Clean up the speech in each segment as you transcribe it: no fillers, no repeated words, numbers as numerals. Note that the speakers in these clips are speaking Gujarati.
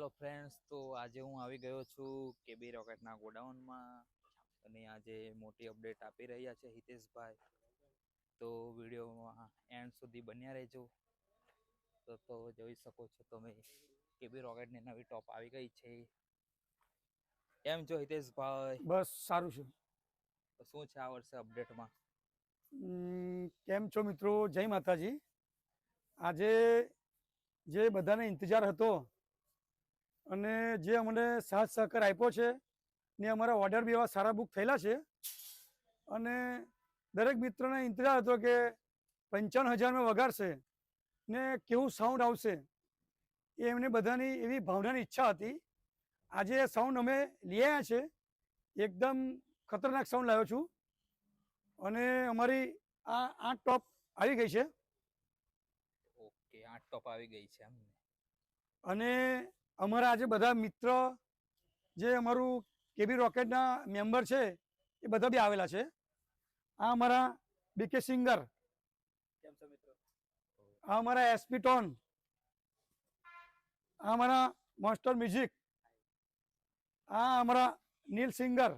હેલો ફ્રેન્ડ્સ, તો આજે હું આવી ગયો છું કેબી રોકેટના ગોડાઉનમાં અને આજે મોટી અપડેટ આપી રહ્યા છે હિતેશભાઈ. તો વિડીયોમાં એન્ડ સુધી બન્યા રહેજો. તો જોઈ શકો છો તમે કેબી રોકેટની નવી ટોપ આવી ગઈ છે. કેમ છો હિતેશભાઈ? બસ સારું છે. તો શું છે આ વર્ષે અપડેટમાં? કેમ છો મિત્રો? જય માતાજી. આજે જે બધાને ઇંતજાર હતો અને જે અમને સાથ સહકાર આપ્યો છે ને અમારા ઓર્ડર બી એવા સારા બુક થયેલા છે અને દરેક મિત્રોને ઇંતજાર હતો કે 55,000માં વગાડશે ને કેવું સાઉન્ડ આવશે એ એમને બધાની એવી ભાવનાની ઈચ્છા હતી. આજે સાઉન્ડ અમે લઈ આવ્યા છે. એકદમ ખતરનાક સાઉન્ડ લાવ્યો છું અને અમારી આ 8 ટોપ આવી ગઈ છે. ઓકે, 8 ટોપ આવી ગઈ છે એમ ને. અને અમારા આજે બધા મિત્ર જે અમારું કેબી રોકેટના મેમ્બર છે એ બધા બી આવેલા છે. આ અમારા બીકે સિંગર, કેમ છો મિત્રો? આ અમારા એસપી ટોન, આ અમારા મોસ્ટર મ્યુઝિક, આ અમારા નીલ સિંગર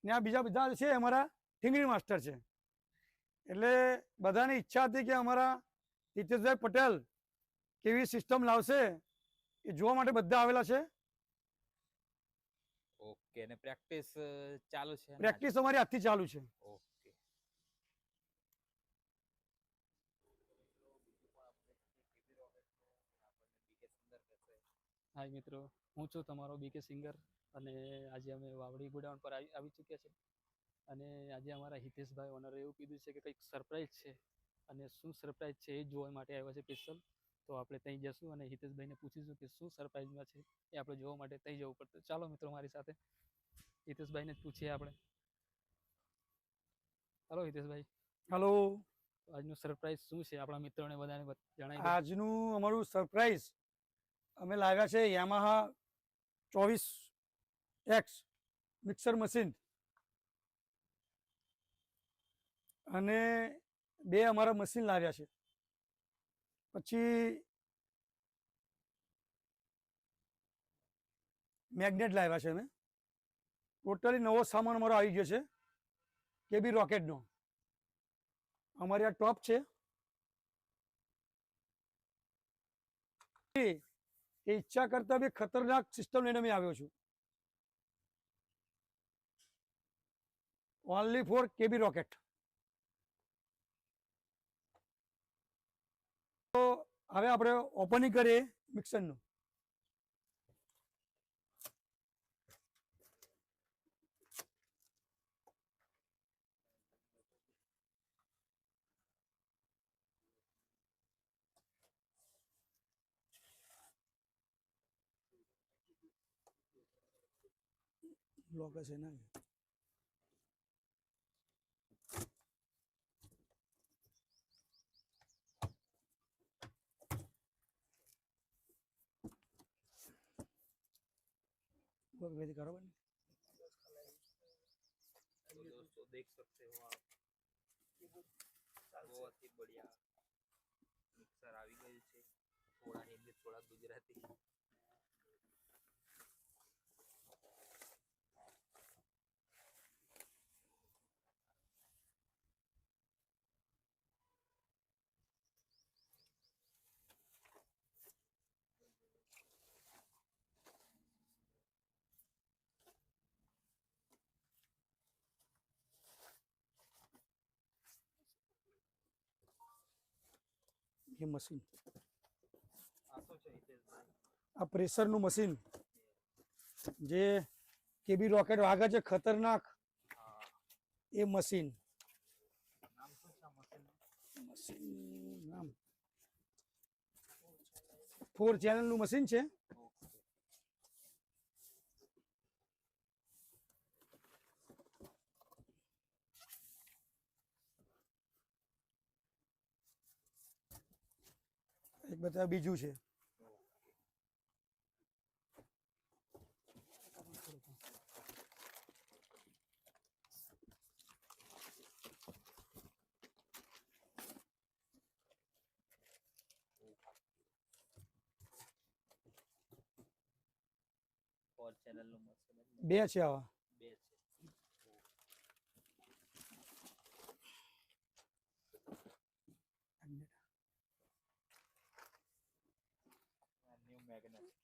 ને આ બીજા બધા છે અમારા ઠીંગણી માસ્ટર છે. એટલે બધાની ઈચ્છા હતી કે અમારા હિતેશભાઈ પટેલ કેવી સિસ્ટમ લાવશે એ જોવા માટે બધા આવેલા છે. ઓકે, અને પ્રેક્ટિસ ચાલુ છે ને? પ્રેક્ટિસ અમારી આજથી ચાલુ છે. ઓકે. હાય મિત્રો, હું છું તમારો બીકે સિંગર અને આજે અમે વાવડી ગોડાઉન પર આવી ચૂક્યા છે અને આજે અમારા હિતેશભાઈ ઓનરે એવું કીધું છે કે કંઈક સરપ્રાઈઝ છે અને શું સરપ્રાઈઝ છે એ જોવા માટે આવ્યા છે સ્પેશિયલ. તો આપણે ત્યાં જશું અને હિતેશભાઈને પૂછીશું કે શું સરપ્રાઈઝમાં છે એ આપણે જોવા માટે ત્યાં જવું પડતું. ચાલો મિત્રો મારી સાથે હિતેશભાઈને જ પૂછીએ આપણે. હાલો હિતેશભાઈ. હલો. આજનું સરપ્રાઈઝ શું છે આપણા મિત્રોને બધાને જણાવી દો. આજનું અમારું સરપ્રાઈઝ અમે લાવ્યા છે યામાહા 24X મિક્સર મશીન અને 2 અમારા મશીન લાવ્યા છે. પછી મેગ્નેટ લાવ્યા છે. અમે ટોટલી નવો સામાન અમારો આવી ગયો છે કેબી રોકેટનો. અમારી આ ટોપ છે. એ ઈચ્છા કરતા બી ખતરનાક સિસ્ટમ લઈને મેં આવ્યો છું. Only four KB rocket. તો હવે આપણે ઓપનિંગ કરીએ મિક્સરનું. લોક હશે ને? करो तो दोस्तों देख सकते हो आप, बहुत ही बढ़िया मिक्सर આવી ગયું છે. થોડા હિન્દી થોડા ગુજરાતી. ये मशीन, આ શું છે હિતેશભાઈ? આ પ્રેશરનું મશીન જે કેબી રોકેટ વાગે છે ખતરનાક, હા, એ મશીન. નામ શું છે આ મશીનનું? મશીન નામ 4 ચેનલનું મશીન છે. ઓકે. એક બધા બીજું છે. ચેનલનું મળશે ને? 2 છે આવા. 2 છે. New magnet.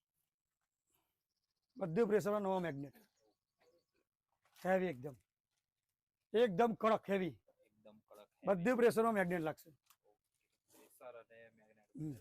બધું પ્રેશર નવો મેગ્નેટ, હેવી એકદમ, એકદમ કડક હેવી, એકદમ કડક બધું પ્રેશરમાં મેગ્નેટ લાગશે. પ્રેશર અને મેગ્નેટ હમ.